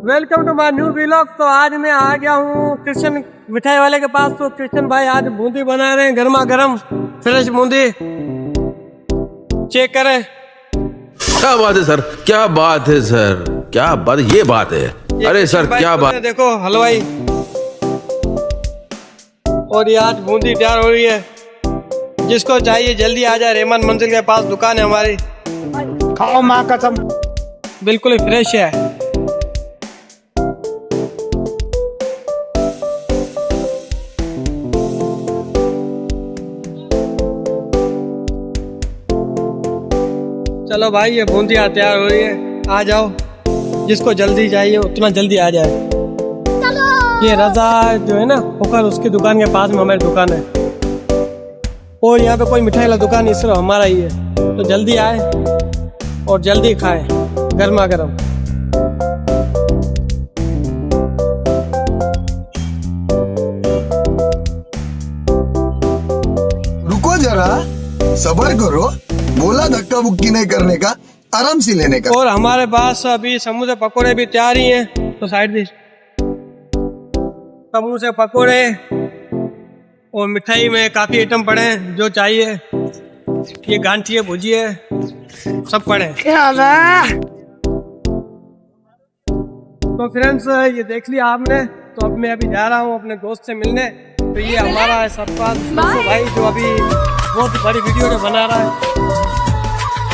Welcome to my new vlog. तो आज मैं आ गया हूँ कृष्ण मिठाई वाले के पास। तो कृष्ण भाई आज बूंदी बना रहे हैं, गर्मा गर्म फ्रेश बूंदी। चेक करें। क्या बात है सर, क्या बात है सर, क्या बात, ये बात है। अरे सर क्या बात। देखो हलवाई, और ये आज बूंदी तैयार हो रही है। जिसको चाहिए जल्दी आ जाए, रेमन मंजिल के पास दुकान है हमारी। खाओ माँ कसम, बिल्कुल ही फ्रेश है। चलो भाई, ये बूंदियाँ तैयार हो रही है, आ जाओ। जिसको जल्दी चाहिए उतना जल्दी आ जाए। ये रजा जो है ना होकर, उसकी दुकान के पास में हमारी दुकान है। और यहाँ पे कोई मिठाई वाला दुकान इस तरह हमारा ही है। तो जल्दी आए और जल्दी खाए, गर्मा गर्म। रुको जरा, सब्र करो। बोला धक्का बुक्की नहीं करने का, आराम से लेने का। और हमारे पास अभी समोसे पकोड़े भी तैयार ही हैं। तो साइड भी समोसे पकोड़े और मिठाई में काफी आइटम पड़े हैं, जो चाहिए। ये गांठिए भुजिए सब पड़े हैं। तो फ्रेंड्स, ये देख लिया आपने। तो अब मैं अभी जा रहा हूँ अपने दोस्त से मिलने। तो ये हमारा है सरफराज भाई, जो अभी बहुत बड़ी वीडियो जो बना रहा है।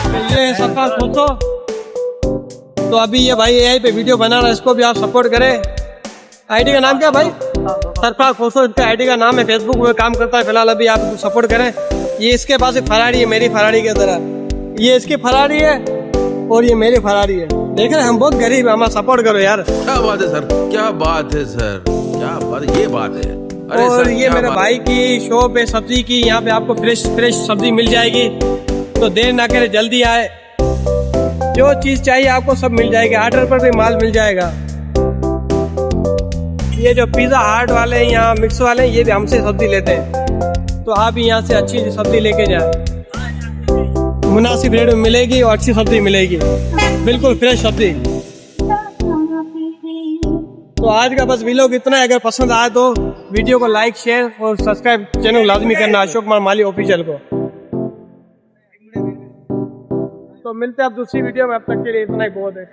तो ये सरफराज खोसो, तो अभी ये भाई यहीं पे वीडियो बना रहा है, इसको भी आप सपोर्ट करें। आईडी का नाम क्या है भाई? सरफराज खोसो इसका आईडी का नाम है। फेसबुक में काम करता है फिलहाल। अभी आप सपोर्ट करें। ये इसके पास एक फरारी है, मेरी फरारी की तरह। ये इसकी फरारी है और ये मेरी फरारी है। देख रहे हम बहुत गरीब है, हमारा सपोर्ट करो यार। क्या बात है सर, क्या बात है सर, क्या बात, ये बात है। अरे और सर, ये क्या मेरे बात। भाई की शॉप है सब्जी की। यहाँ पे आपको फ्रेश फ्रेश सब्जी मिल जाएगी। तो देर ना करे, जल्दी आए। जो चीज चाहिए आपको सब मिल जाएगी। ऑर्डर पर भी माल मिल जाएगा। ये जो पिज्जा हाट वाले हैं, यहाँ मिक्स वाले हैं, ये भी हमसे सब्जी लेते हैं। तो आप यहाँ से अच्छी सब्जी लेके जाए। मुनासिब रेट में मिलेगी और अच्छी सब्जी मिलेगी, बिल्कुल फ्रेश सब्जी। तो आज का बस व्लॉग इतना है। अगर पसंद आए तो वीडियो को लाइक, शेयर और सब्सक्राइब चैनल लाजमी करना, अशोक कुमार माली ऑफिशियल को। तो मिलते हैं अब दूसरी वीडियो में। अब तक के लिए इतना ही बहुत है।